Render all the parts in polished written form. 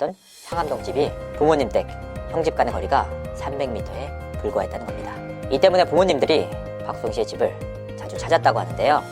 상암동 집이 부모님 댁, 형집 간의 거리가 300m에 불과했다는 겁니다. 이 때문에 부모님들이 박송 씨의 집을 자주 찾았다고 하는데요.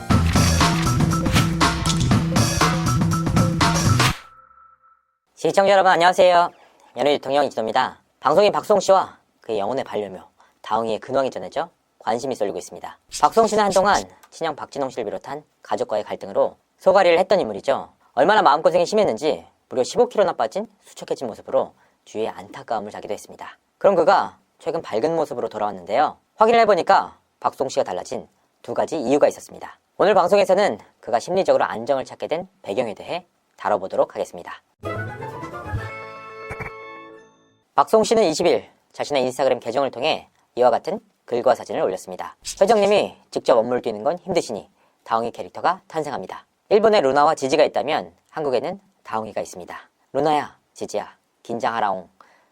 시청자 여러분 안녕하세요. 연예인 유통형 이진호입니다. 방송인 박송 씨와 그의 영혼의 반려묘 다웅이의 근황이 전해져 관심이 쏠리고 있습니다. 박송 씨는 한동안 친형 박진홍 씨를 비롯한 가족과의 갈등으로 소가리를 했던 인물이죠. 얼마나 마음고생이 심했는지 무려 15kg나 빠진 수척해진 모습으로 주위에 안타까움을 사기도 했습니다. 그럼 그가 최근 밝은 모습으로 돌아왔는데요. 확인을 해보니까 박송 씨가 달라진 두 가지 이유가 있었습니다. 오늘 방송에서는 그가 심리적으로 안정을 찾게 된 배경에 대해 다뤄보도록 하겠습니다. 박송 씨는 20일 자신의 인스타그램 계정을 통해 이와 같은 글과 사진을 올렸습니다. 회장님이 직접 업무를 뛰는 건 힘드시니 다웅이 캐릭터가 탄생합니다. 일본에 루나와 지지가 있다면 한국에는 다웅이가 있습니다. 루나야, 지지야, 긴장하라옹.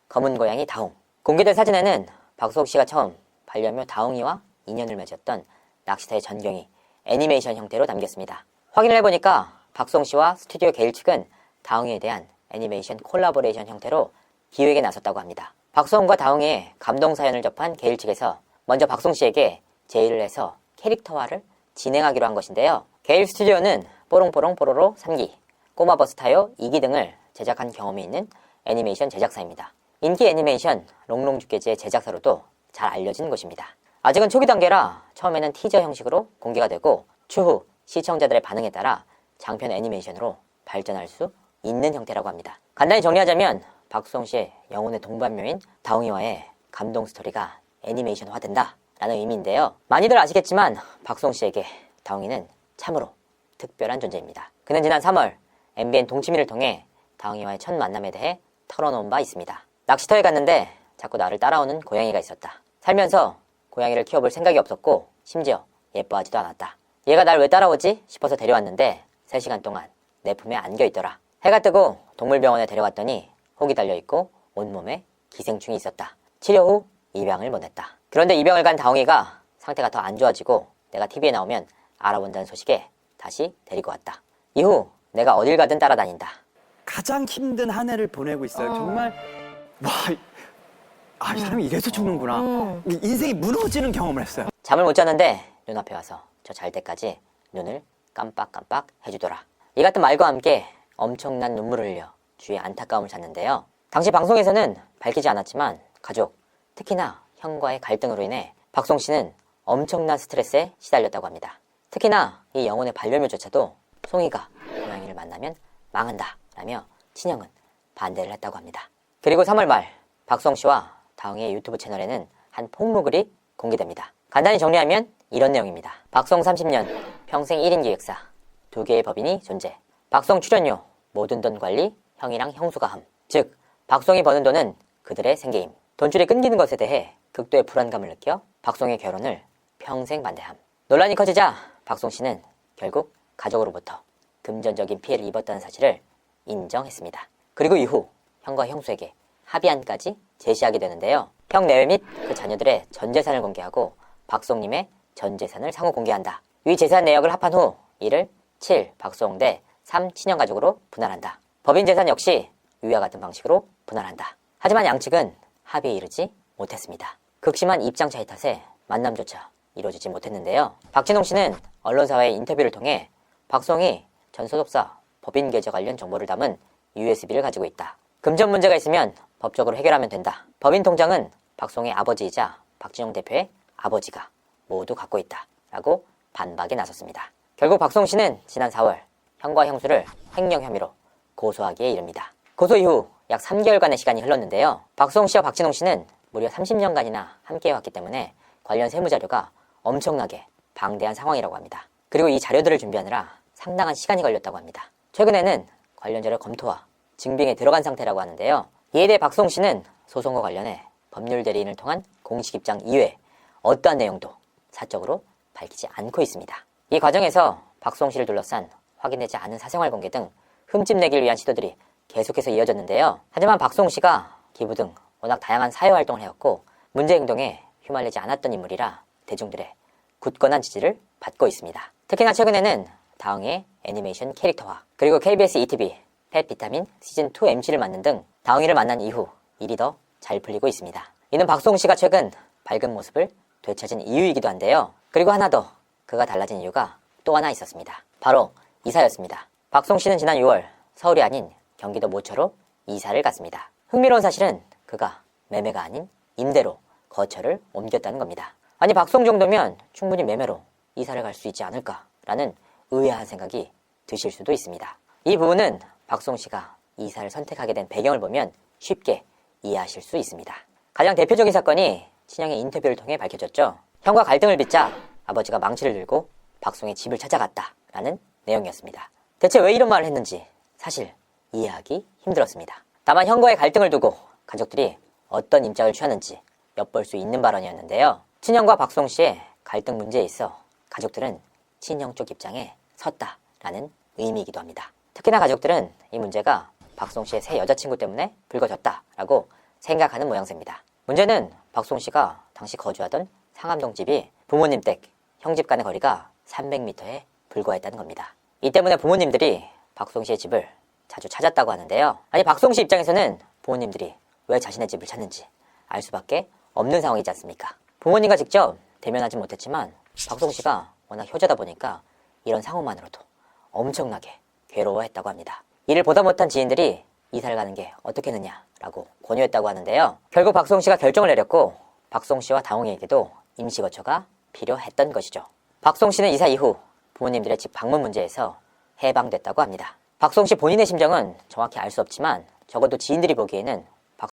검은 고양이 다웅. 공개된 사진에는 박송 씨가 처음 반려묘 다웅이와 인연을 맺었던 낚시터의 전경이 애니메이션 형태로 담겼습니다. 확인을 해보니까 박송 씨와 스튜디오 게일 측은 다웅이에 대한 애니메이션 콜라보레이션 형태로 기획에 나섰다고 합니다. 박송과 다웅이의 감동 사연을 접한 게일 측에서 먼저 박송 씨에게 제의를 해서 캐릭터화를 진행하기로 한 것인데요. 게일 스튜디오는 뽀롱뽀롱 뽀로로 3기, 꼬마버스 타요 2기 등을 제작한 경험이 있는 애니메이션 제작사입니다. 인기 애니메이션 롱롱죽게지의 제작사로도 잘 알려진 곳입니다. 아직은 초기 단계라 처음에는 티저 형식으로 공개가 되고 추후 시청자들의 반응에 따라 장편 애니메이션으로 발전할 수 있는 형태라고 합니다. 간단히 정리하자면 박송 씨의 영혼의 동반묘인 다웅이와의 감동 스토리가 애니메이션화된다 라는 의미인데요. 많이들 아시겠지만 박송 씨에게 다웅이는 참으로 특별한 존재입니다. 그는 지난 3월 MBN 동치미를 통해 다웅이와의 첫 만남에 대해 털어놓은 바 있습니다. 낚시터에 갔는데 자꾸 나를 따라오는 고양이가 있었다. 살면서 고양이를 키워볼 생각이 없었고 심지어 예뻐하지도 않았다. 얘가 날 왜 따라오지 싶어서 데려왔는데 3시간 동안 내 품에 안겨있더라. 해가 뜨고 동물병원에 데려갔더니 혹이 달려있고 온몸에 기생충이 있었다. 치료 후 입양을 보냈다. 그런데 입양을 간 다웅이가 상태가 더 안 좋아지고 내가 TV에 나오면 알아본다는 소식에 다시 데리고 왔다. 이후 내가 어딜 가든 따라다닌다. 가장 힘든 한 해를 보내고 있어요. 정말 이 사람이 이래서 죽는구나. 인생이 무너지는 경험을 했어요. 잠을 못 잤는데 눈앞에 와서 저 잘 때까지 눈을 깜빡깜빡 해주더라. 이 같은 말과 함께 엄청난 눈물을 흘려 주위에 안타까움을 샀는데요. 당시 방송에서는 밝히지 않았지만 가족, 특히나 형과의 갈등으로 인해 박송 씨는 엄청난 스트레스에 시달렸다고 합니다. 특히나 이 영혼의 반려묘조차도 송이가 고양이를 만나면 망한다 라며 친형은 반대를 했다고 합니다. 그리고 3월 말 박송 씨와 다웅이의 유튜브 채널에는 한 폭로글이 공개됩니다. 간단히 정리하면 이런 내용입니다. 박송 30년 평생 1인 기획사 2개의 법인이 존재. 박송 출연료 모든 돈 관리 형이랑 형수가 함. 즉 박송이 버는 돈은 그들의 생계임. 돈줄이 끊기는 것에 대해 극도의 불안감을 느껴 박송의 결혼을 평생 반대함. 논란이 커지자 박송 씨는 결국 가족으로부터 금전적인 피해를 입었다는 사실을 인정했습니다. 그리고 이후 형과 형수에게 합의안까지 제시하게 되는데요. 형 내외 및 그 자녀들의 전 재산을 공개하고 박송님의 전 재산을 상호 공개한다. 위 재산 내역을 합한 후 이를 7 박송 대 3 친형가족으로 분할한다. 법인 재산 역시 위와 같은 방식으로 분할한다. 하지만 양측은 합의에 이르지 못했습니다. 극심한 입장 차이 탓에 만남조차 이루어지지 못했는데요. 박진홍 씨는 언론사와의 인터뷰를 통해 박송이 전 소속사 법인 계좌 관련 정보를 담은 USB를 가지고 있다. 금전 문제가 있으면 법적으로 해결하면 된다. 법인 통장은 박송의 아버지이자 박진홍 대표의 아버지가 모두 갖고 있다. 라고 반박에 나섰습니다. 결국 박송 씨는 지난 4월 형과 형수를 횡령 혐의로 고소하기에 이릅니다. 고소 이후 약 3개월간의 시간이 흘렀는데요. 박송 씨와 박진홍 씨는 무려 30년간이나 함께해왔기 때문에 관련 세무자료가 엄청나게 방대한 상황이라고 합니다. 그리고 이 자료들을 준비하느라 상당한 시간이 걸렸다고 합니다. 최근에는 관련 자료 검토와 증빙에 들어간 상태라고 하는데요. 이에 대해 박송 씨는 소송과 관련해 법률 대리인을 통한 공식 입장 이외에 어떠한 내용도 사적으로 밝히지 않고 있습니다. 이 과정에서 박송 씨를 둘러싼 확인되지 않은 사생활 공개 등 흠집 내기를 위한 시도들이 계속해서 이어졌는데요. 하지만 박송 씨가 기부 등 워낙 다양한 사회활동을 해왔고 문제 행동에 휘말리지 않았던 인물이라 대중들의 굳건한 지지를 받고 있습니다. 특히나 최근에는 다웅의 애니메이션 캐릭터화 그리고 KBS ETV 펫 비타민 시즌2 MC를 맡는 등 다홍이를 만난 이후 일이 더 잘 풀리고 있습니다. 이는 박수홍 씨가 최근 밝은 모습을 되찾은 이유이기도 한데요. 그리고 하나 더 그가 달라진 이유가 또 하나 있었습니다. 바로 이사였습니다. 박수홍 씨는 지난 6월 서울이 아닌 경기도 모처로 이사를 갔습니다. 흥미로운 사실은 그가 매매가 아닌 임대로 거처를 옮겼다는 겁니다. 아니 박수홍 정도면 충분히 매매로 이사를 갈 수 있지 않을까라는 의아한 생각이 드실 수도 있습니다. 이 부분은 박수홍 씨가 이사를 선택하게 된 배경을 보면 쉽게 이해하실 수 있습니다. 가장 대표적인 사건이 친형의 인터뷰를 통해 밝혀졌죠. 형과 갈등을 빚자 아버지가 망치를 들고 박수홍의 집을 찾아갔다라는 내용이었습니다. 대체 왜 이런 말을 했는지 사실 이해하기 힘들었습니다. 다만 형과의 갈등을 두고 가족들이 어떤 입장을 취하는지 엿볼 수 있는 발언이었는데요. 친형과 박수홍 씨의 갈등 문제에 있어 가족들은 친형 쪽 입장에 섰다라는 의미이기도 합니다. 특히나 가족들은 이 문제가 박수홍 씨의 새 여자친구 때문에 불거졌다라고 생각하는 모양새입니다. 문제는 박수홍 씨가 당시 거주하던 상암동 집이 부모님 댁, 형 집 간의 거리가 300m에 불과했다는 겁니다. 이 때문에 부모님들이 박수홍 씨의 집을 자주 찾았다고 하는데요. 아니 박수홍 씨 입장에서는 부모님들이 왜 자신의 집을 찾는지 알 수밖에 없는 상황이지 않습니까? 부모님과 직접 대면하진 못했지만 박수홍 씨가 워낙 효자다 보니까 이런 상황만으로도 엄청나게 괴로워했다고 합니다. 이를 보다 못한 지인들이 이사를 가는 게 어떻겠느냐라고 권유했다고 하는데요. 결국 박수홍 씨가 결정을 내렸고 박수홍 씨와 다홍이에게도 임시거처가 필요했던 것이죠. 박수홍 씨는 이사 이후 부모님들의 집 방문 문제에서 해방됐다고 합니다. 박수홍 씨 본인의 심정은 정확히 알 수 없지만 적어도 지인들이 보기에는